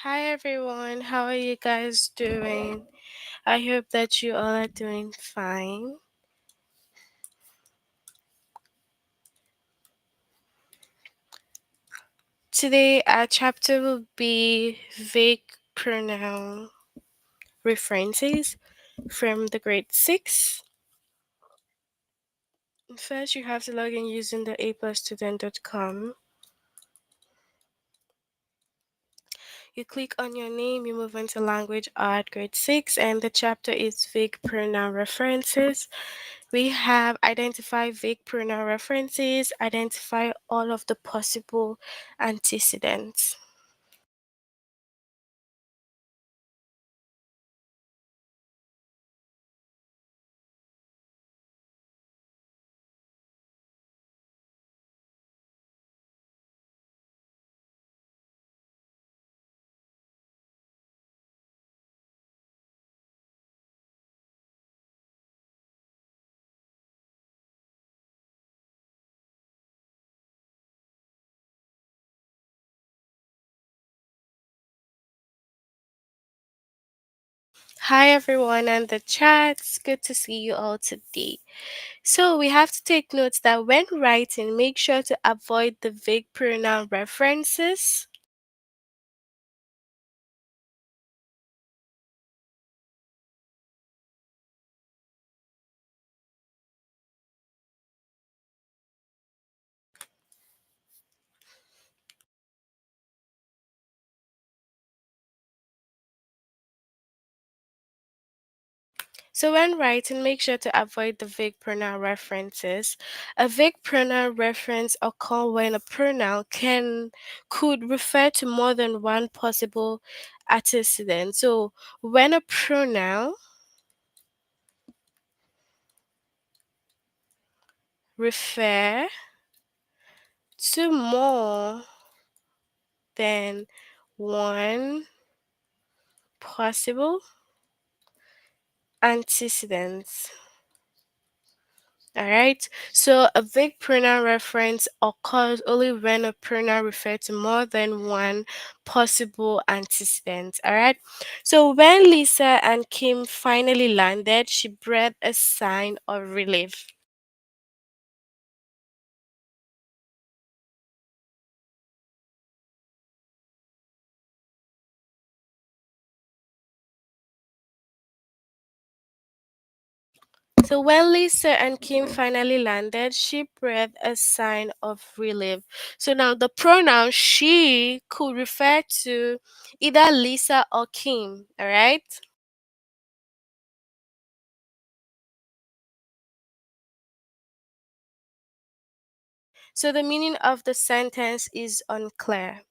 Hi everyone, how are you guys doing? I hope that you all are doing fine. Today, our chapter will be vague pronoun references from the grade 6. First, you have to log in using the aplusstudent.com. You click on your name, you move into language art grade 6, and the chapter is vague pronoun references. We have identify vague pronoun references, identify all of the possible antecedents. Hi everyone and the chat. It's good to see you all today. So we have to take notes that when writing, make sure to avoid the vague pronoun references. So when writing, make sure to avoid the vague pronoun references. A vague pronoun reference occur when a pronoun could refer to more than one possible antecedent. So when a pronoun refer to more than one possible antecedent. All right. So a vague pronoun reference occurs only when a pronoun refers to more than one possible antecedent. All right. So when Lisa and Kim finally landed, she breathed a sign of relief. So when Lisa and Kim finally landed, she breathed a sign of relief. So now the pronoun she could refer to either Lisa or Kim. All right. So the meaning of the sentence is unclear.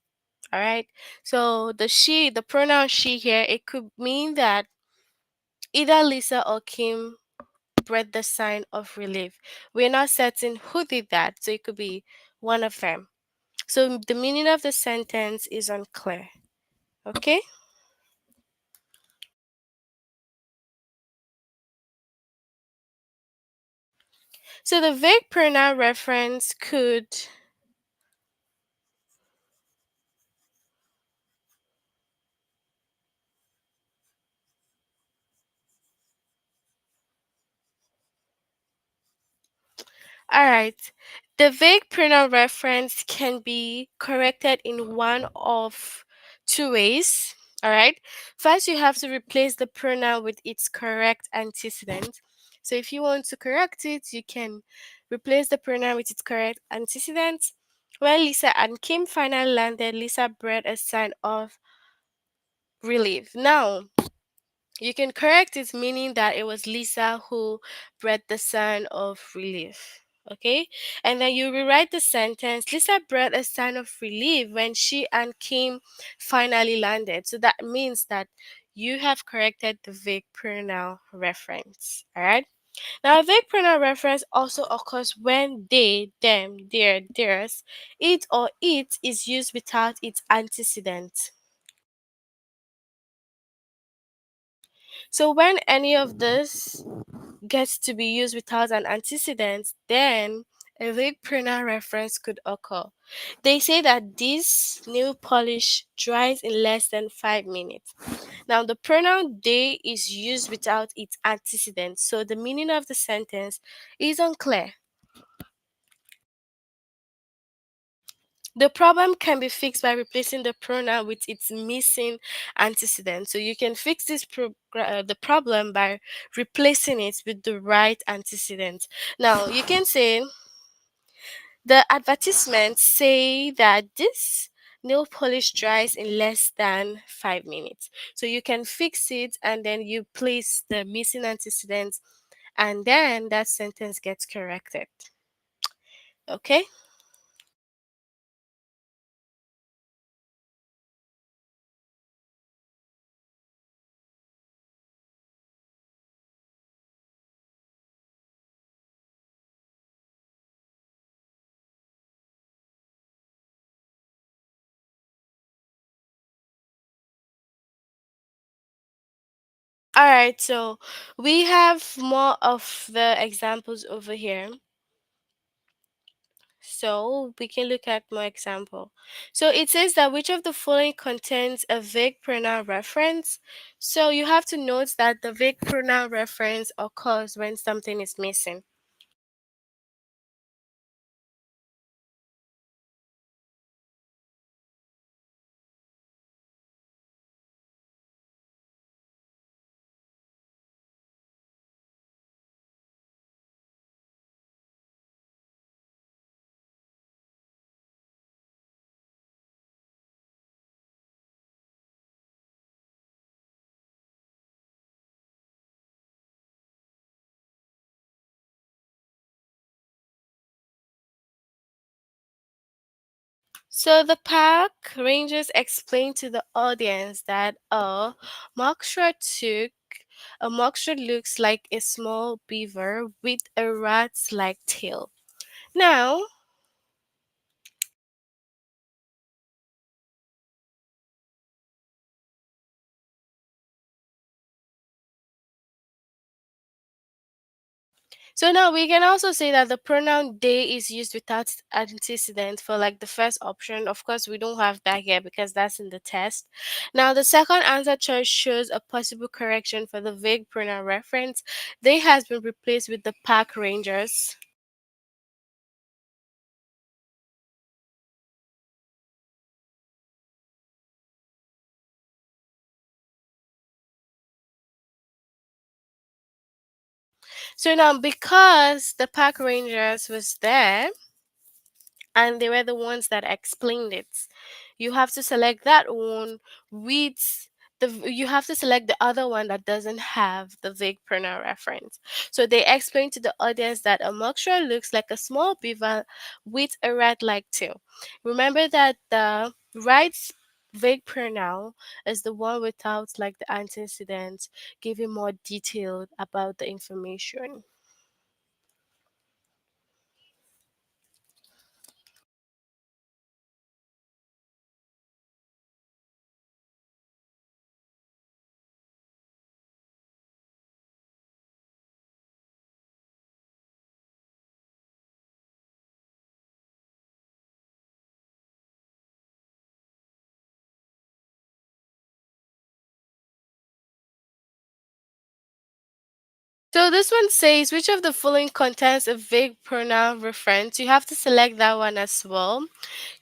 All right. So the pronoun she here, it could mean that either Lisa or Kim breathed the sign of relief. We're not certain who did that, so it could be one of them. So the meaning of the sentence is unclear. Okay. So the vague pronoun reference could. All right. The vague pronoun reference can be corrected in one of two ways. All right. First, you have to replace the pronoun with its correct antecedent. So if you want to correct it, you can replace the pronoun with its correct antecedent. When Lisa and Kim finally landed, Lisa brought a sign of relief. Now, you can correct it, meaning that it was Lisa who brought the sign of relief. Okay, and then you rewrite the sentence. Lisa brought a sign of relief when she and Kim finally landed. So that means that you have corrected the vague pronoun reference. All right. Now, a vague pronoun reference also occurs when they, them, their, theirs, it, or it is used without its antecedent. So when any of this gets to be used without an antecedent, then a vague pronoun reference could occur. They say that this nail polish dries in less than 5 minutes. Now, the pronoun they is used without its antecedent, so the meaning of the sentence is unclear. The problem can be fixed by replacing the pronoun with its missing antecedent. So you can fix the problem by replacing it with the right antecedent. Now you can say the advertisements say that this nail polish dries in less than 5 minutes. So you can fix it and then you place the missing antecedent and then that sentence gets corrected. Okay? All right, so we have more of the examples over here. So we can look at more example. So it says that which of the following contains a vague pronoun reference? So you have to note that the vague pronoun reference occurs when something is missing. So the park rangers explained to the audience that took a mocksha looks like a small beaver with a rat-like tail. Now, so now we can also say that the pronoun they is used without antecedent for like the first option. Of course, we don't have that here because that's in the test. Now the second answer choice shows a possible correction for the vague pronoun reference. They has been replaced with the park rangers. So now because the park rangers was there, and they were the ones that explained it. You have to select that one with you have to select the other one that doesn't have the vague pronoun reference. So they explained to the audience that a muskrat looks like a small beaver with a rat-like tail. Remember that the right vague pronoun is the one without like the antecedent, giving more detail about the information. So this one says which of the following contains a vague pronoun reference? You have to select that one as well.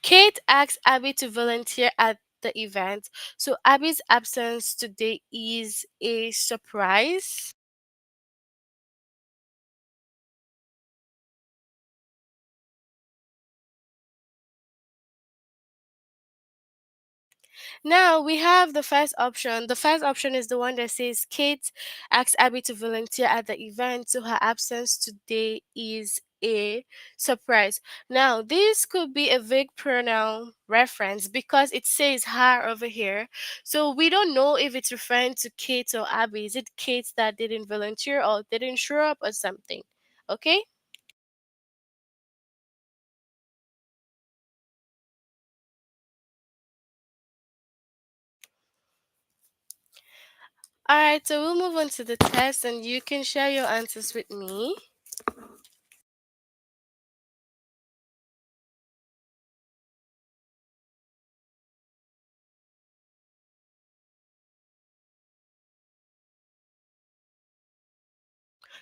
Kate asks Abby to volunteer at the event. So Abby's absence today is a surprise. Now we have the first option. The first option is the one that says Kate asks Abby to volunteer at the event, so her absence today is a surprise. Now, this could be a vague pronoun reference because it says her over here. So we don't know if it's referring to Kate or Abby. Is it Kate that didn't volunteer or didn't show up or something? Okay? Alright, so we'll move on to the test and you can share your answers with me.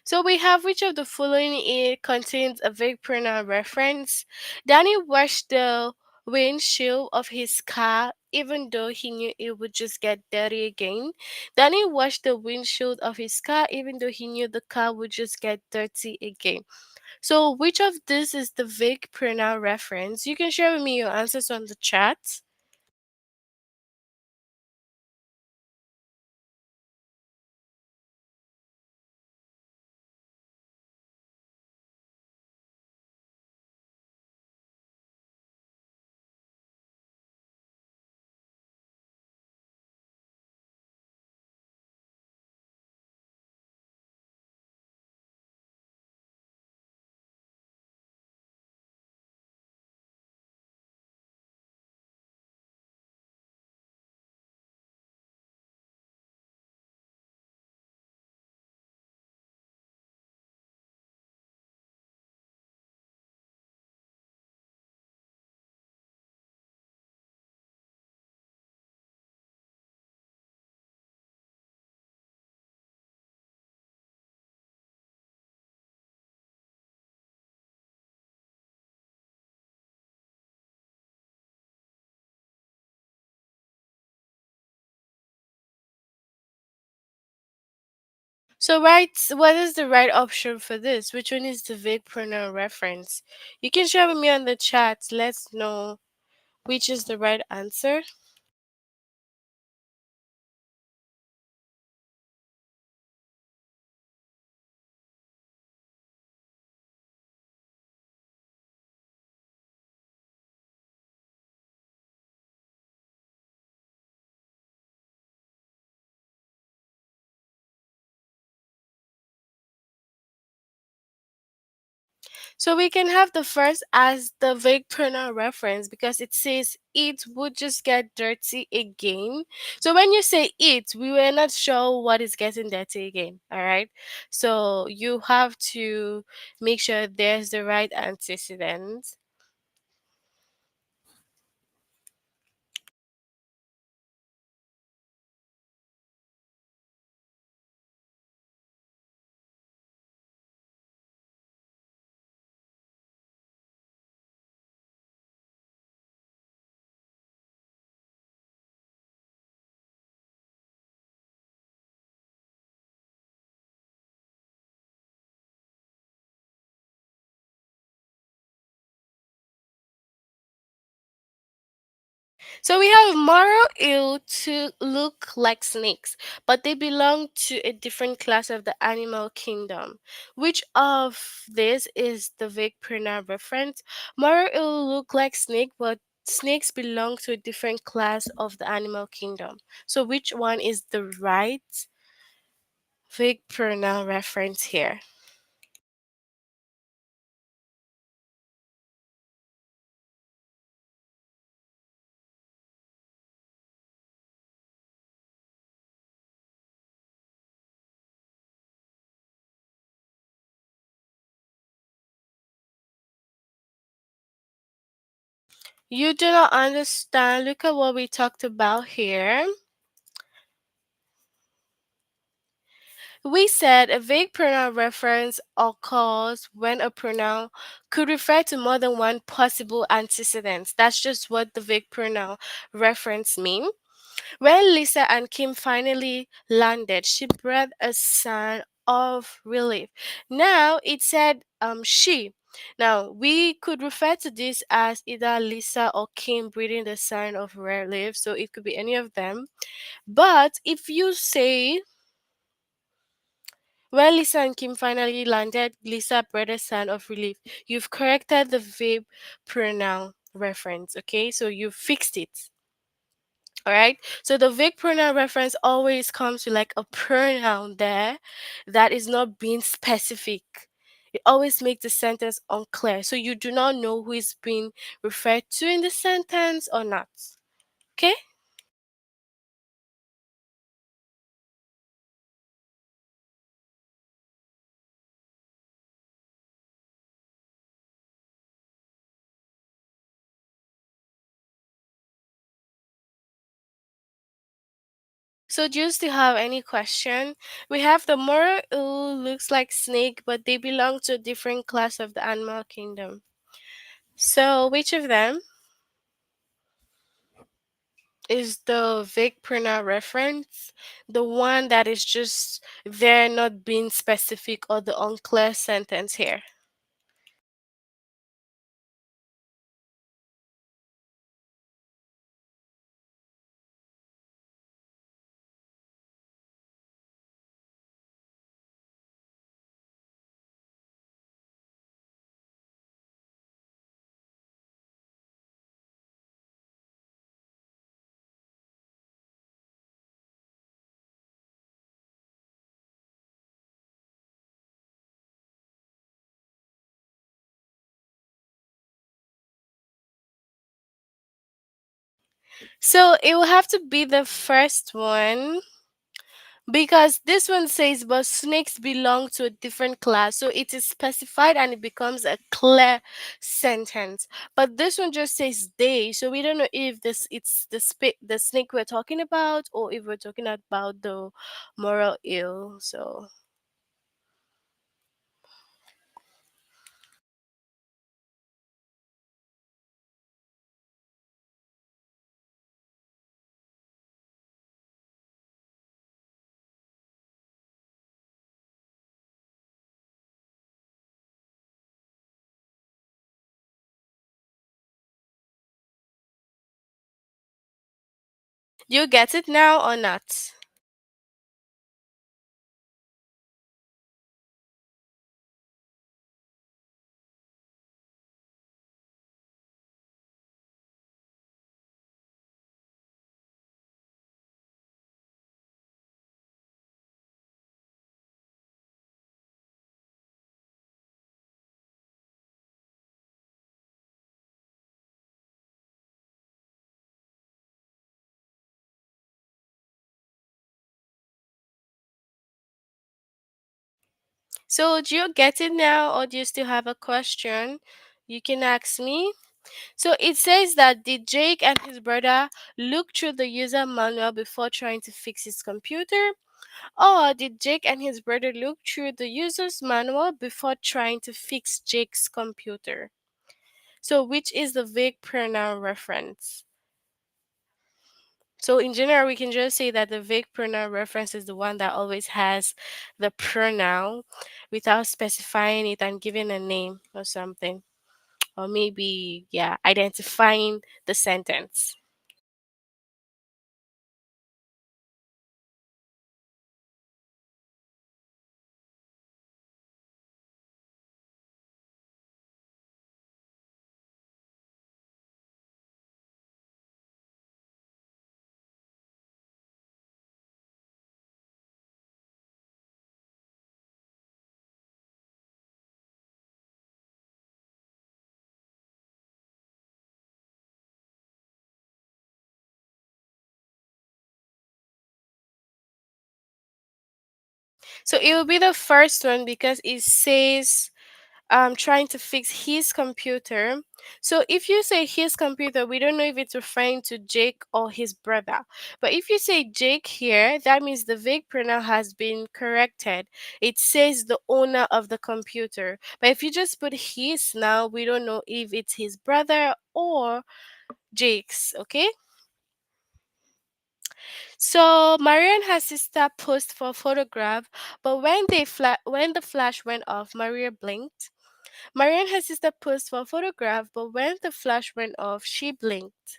So we have which of the following it contains a vague pronoun reference. Danny washed the windshield of his car even though he knew it would just get dirty again. Danny washed the windshield of his car even though he knew the car would just get dirty again. So which of this is the vague pronoun reference? You can share with me your answers on the chat. So right, what is the right option for this? Which one is the vague pronoun reference? You can share with me on the chat. Let's know which is the right answer. So we can have the first as the vague pronoun reference because it says it would just get dirty again. So when you say it, we were not sure what is getting dirty again. All right. So you have to make sure there's the right antecedent. So we have moral eel to look like snakes, but they belong to a different class of the animal kingdom. Which of this is the vague pronoun reference? Moral eel look like snake, but snakes belong to a different class of the animal kingdom. So which one is the right vague pronoun reference here? You do not understand. Look at what we talked about here. We said a vague pronoun reference occurs when a pronoun could refer to more than one possible antecedent. That's just what the vague pronoun reference mean. When Lisa and Kim finally landed, she breathed a sigh of relief. Now it said she. Now we could refer to this as either Lisa or Kim breathing the sign of relief, so it could be any of them. But if you say when Lisa and Kim finally landed, Lisa brought a sign of relief. You've corrected the verb pronoun reference, okay? So you fixed it. All right. So the vague pronoun reference always comes with like a pronoun there that is not being specific. It always makes the sentence unclear. So you do not know who is being referred to in the sentence or not. Okay? So do you still have any question? We have the moral eel looks like snake, but they belong to a different class of the animal kingdom. So which of them is the vague pronoun reference? The one that is just there not being specific, or the unclear sentence here? So it will have to be the first one, because this one says, but snakes belong to a different class. So it is specified and it becomes a clear sentence. But this one just says they. So we don't know if this it's the snake we're talking about, or if we're talking about the moral ill. You get it now or not? So do you get it now, or do you still have a question? You can ask me. So it says that did Jake and his brother look through the user manual before trying to fix his computer? Or did Jake and his brother look through the user's manual before trying to fix Jake's computer? So which is the vague pronoun reference? So in general, we can just say that the vague pronoun reference is the one that always has the pronoun without specifying it and giving a name or something. Or maybe, yeah, identifying the sentence. So it will be the first one because it says trying to fix his computer. So if you say his computer, we don't know if it's referring to Jake or his brother. But if you say Jake here, that means the vague pronoun has been corrected. It says the owner of the computer. But if you just put his now, we don't know if it's his brother or Jake's, okay? So Maria and her sister posed for a photograph, but when the flash went off, Maria blinked. Maria and her sister posed for a photograph, but when the flash went off, she blinked.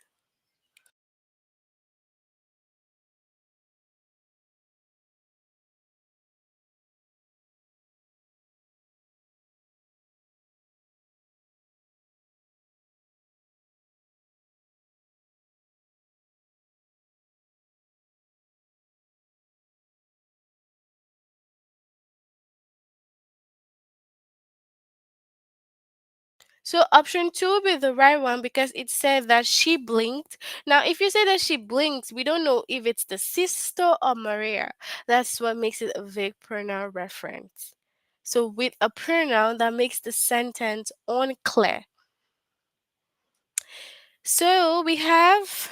So option two will be the right one because it said that she blinked. Now, if you say that she blinked, we don't know if it's the sister or Maria. That's what makes it a vague pronoun reference. So with a pronoun that makes the sentence unclear. So we have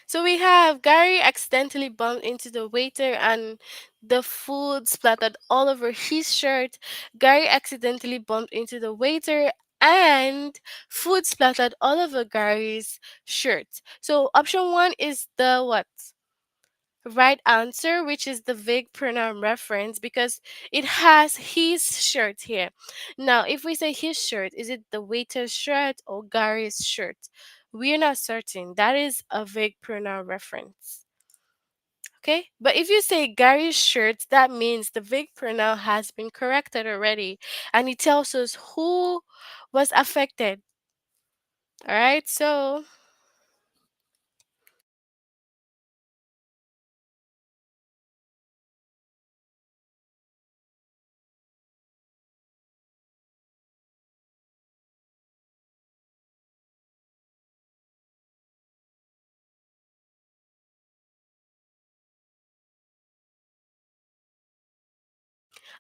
So we have Gary accidentally bumped into the waiter and the food splattered all over his shirt. Gary accidentally bumped into the waiter and food splattered all over Gary's shirt. So option one is the what? Right answer, which is the vague pronoun reference because it has his shirt here. Now, if we say his shirt, is it the waiter's shirt or Gary's shirt? We're not certain. That is a vague pronoun reference. Okay, but if you say Gary's shirt, that means the vague pronoun has been corrected already and it tells us who was affected. All right, so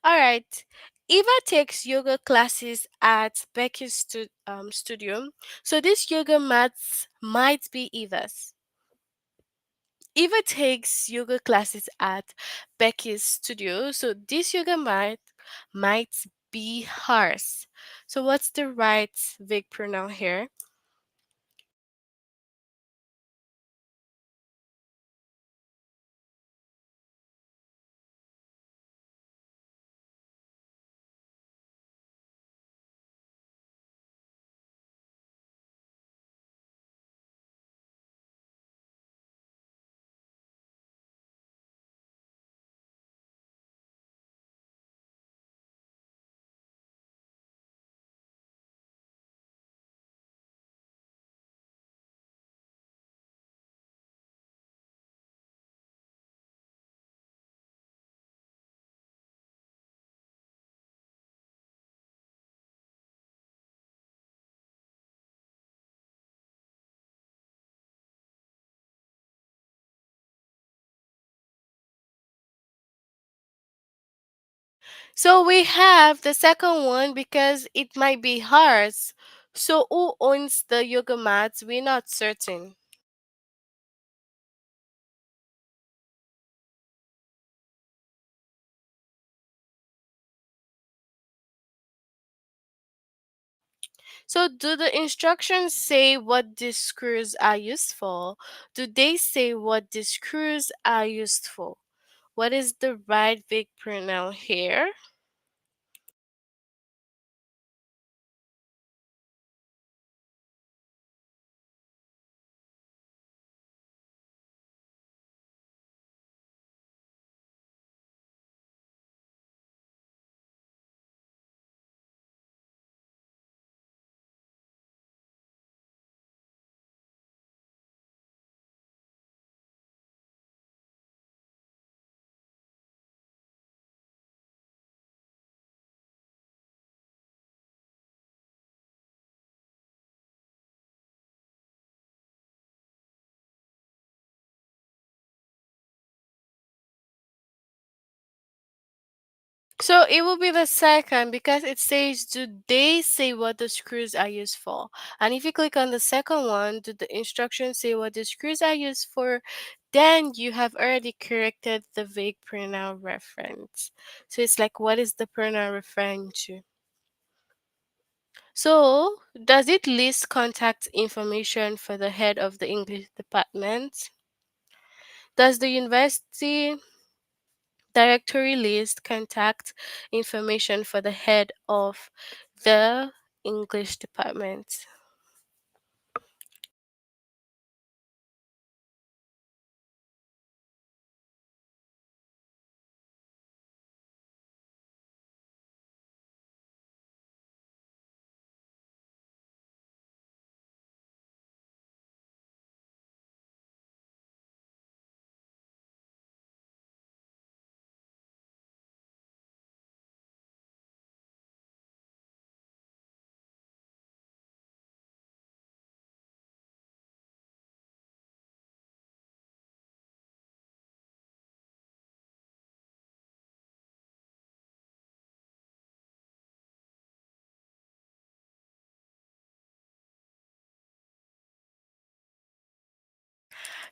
all right. Eva takes yoga classes at Becky's studio. So this yoga mats might be Eva's. Eva takes yoga classes at Becky's studio. So this yoga mat might be hers. So what's the right vague pronoun here? So we have the second one because it might be hers. So who owns the yoga mats? We're not certain. So do the instructions say what these screws are used for? Do they say what these screws are used for? What is the right big pronoun here? So it will be the second because it says, do they say what the screws are used for? And if you click on the second one, do the instructions say what the screws are used for? Then you have already corrected the vague pronoun reference. So it's like, what is the pronoun referring to? So, does it list contact information for the head of the English department? Does the university directory list contact information for the head of the English department?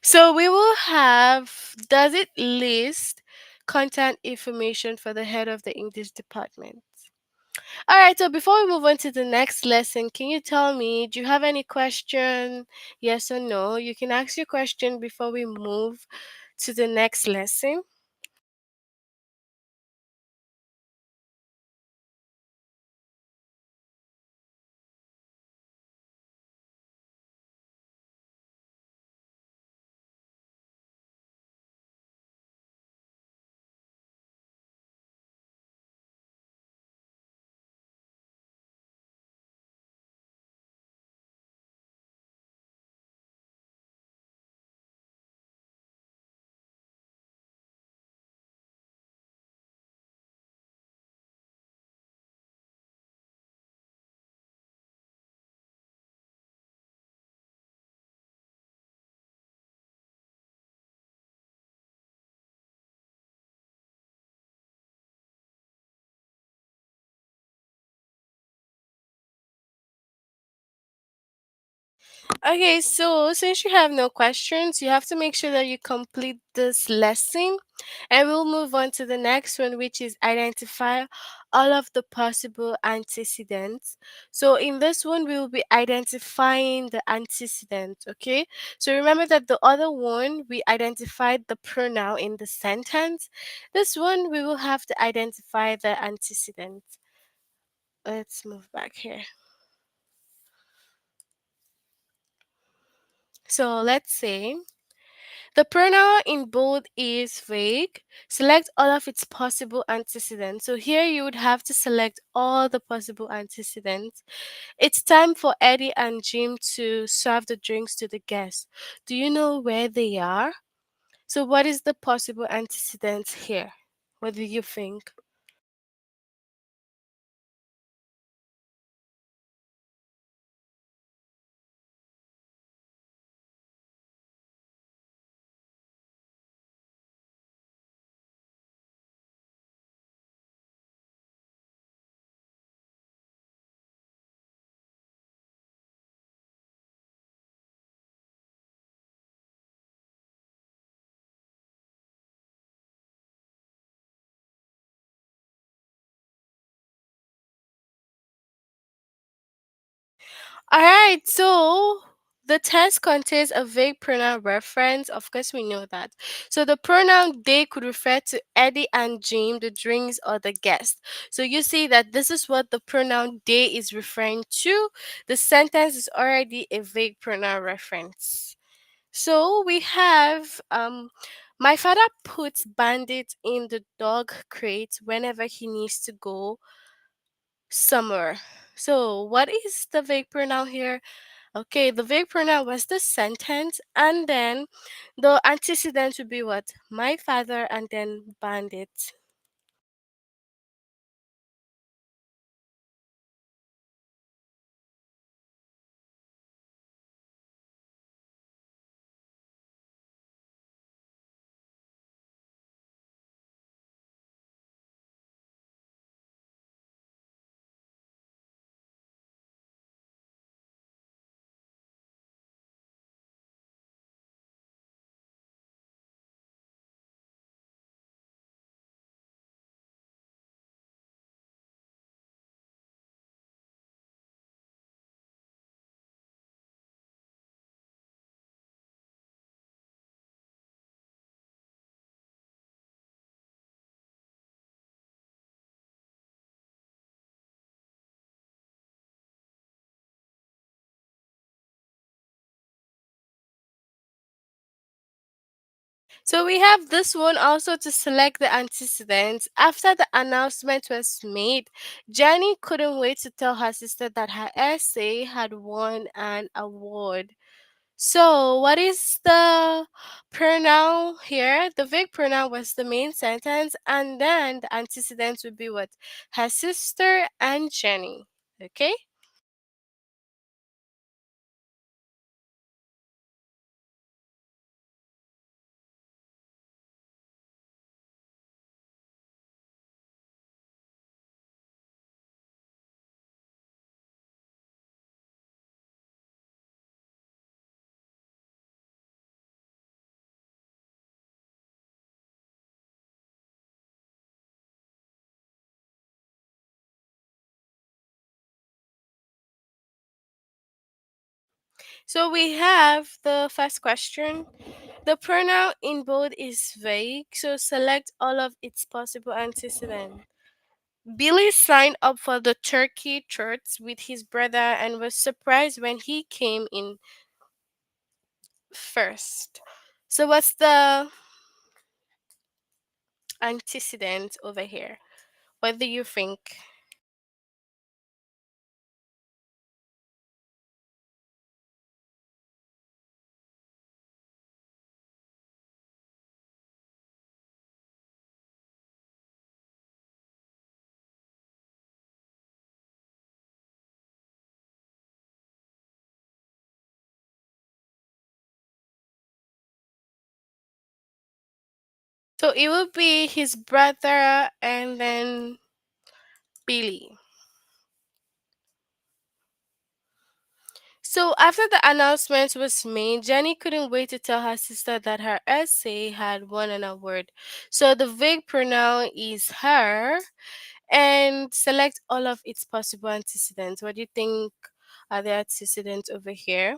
So we will have, does it list contact information for the head of the English department? All right, so before we move on to the next lesson, can you tell me, do you have any question? Yes or no? You can ask your question before we move to the next lesson. Okay, so since you have no questions, you have to make sure that you complete this lesson, and we'll move on to the next one, which is identify all of the possible antecedents. So in this one, we will be identifying the antecedent, okay? So remember that the other one, we identified the pronoun in the sentence. This one, we will have to identify the antecedent. Let's move back here. So let's say the pronoun in bold is vague. Select all of its possible antecedents. So here you would have to select all the possible antecedents. It's time for Eddie and Jim to serve the drinks to the guests. Do you know where they are? So what is the possible antecedents here? What do you think? All right, so the test contains a vague pronoun reference. Of course, we know that. So the pronoun they could refer to Eddie and Jim, the drinks, or the guest. So you see that this is what the pronoun they is referring to. The sentence is already a vague pronoun reference. So we have my father puts Bandit in the dog crate whenever he needs to go somewhere. So what is the vague pronoun here? Okay, the vague pronoun was the sentence, and then the antecedent would be what? My father, and then bandit. So we have this one also to select the antecedents. After the announcement was made, Jenny couldn't wait to tell her sister that her essay had won an award. So, what is the pronoun here? The vague pronoun was the main sentence, and then the antecedents would be what? Her sister and Jenny. Okay? So we have the first question. The pronoun in bold is vague, so select all of its possible antecedents. Billy signed up for the turkey trot with his brother and was surprised when he came in first. So what's the antecedent over here? What do you think? So it would be his brother and then Billy. So after the announcement was made, Jenny couldn't wait to tell her sister that her essay had won an award. So the vague pronoun is her and select all of its possible antecedents. What do you think are the antecedents over here?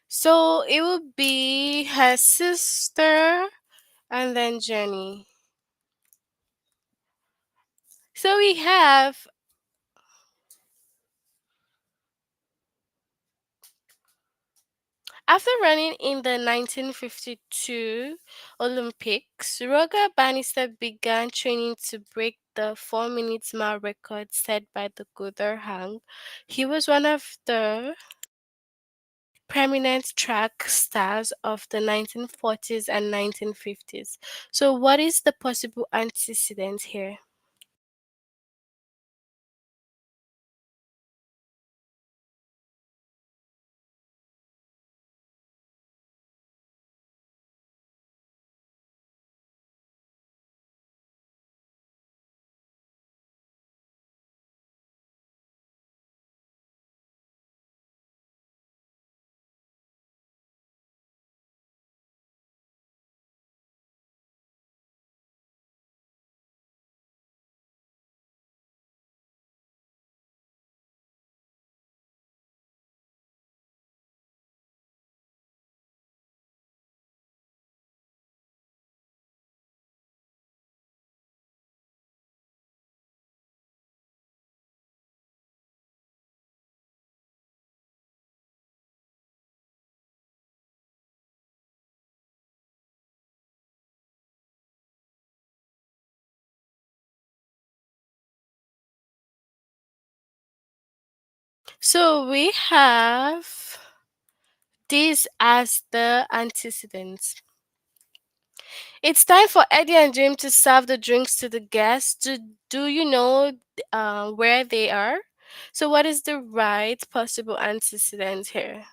So it would be her sister and then Jenny. So we have, after running in the 1952 Olympics, Roger Bannister began training to break the 4 minutes mile record set by the Gother Hang. He was one of the prominent track stars of the 1940s and 1950s. So, what is the possible antecedent here? So, we have these as the antecedents. It's time for Eddie and Jim to serve the drinks to the guests. Do you know where they are? So, what is the right possible antecedent here?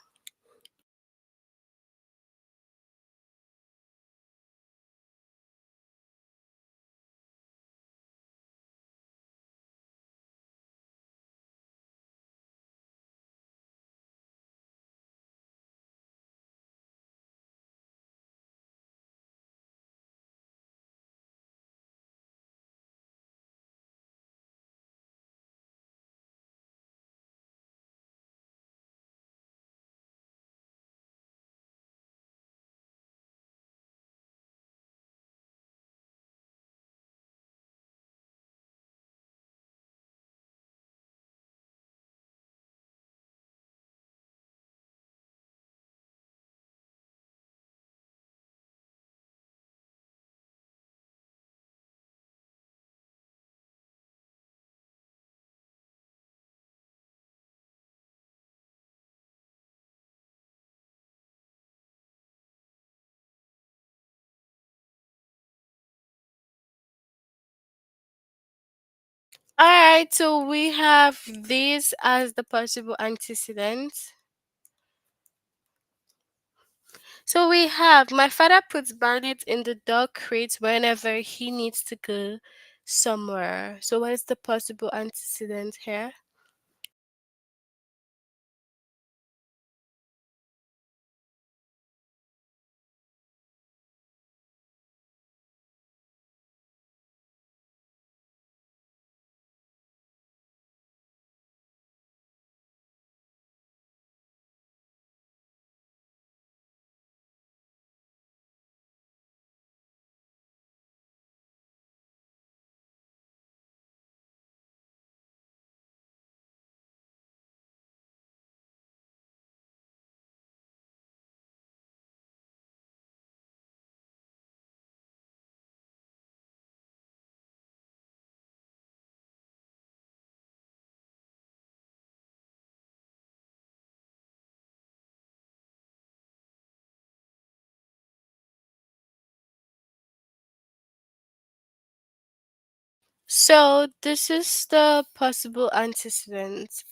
All right, so we have this as the possible antecedent. So we have my father puts Barnett in the dog crate whenever he needs to go somewhere. So what is the possible antecedent here? So this is the possible antecedent.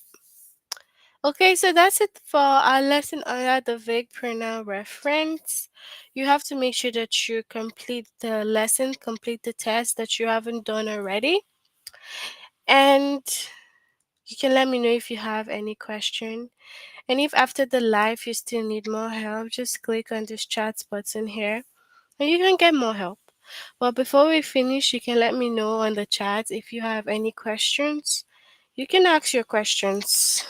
Okay, so that's it for our lesson under the vague pronoun reference. You have to make sure that you complete the lesson, complete the test that you haven't done already. And you can let me know if you have any question. And if after the live you still need more help, just click on this chat button here and you can get more help. But before we finish, you can let me know on the chat if you have any questions. You can ask your questions.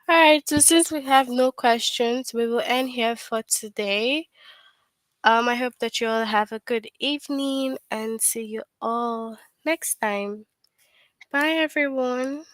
Alright, so since we have no questions, we will end here for today. I hope that you all have a good evening and see you all next time. Bye everyone.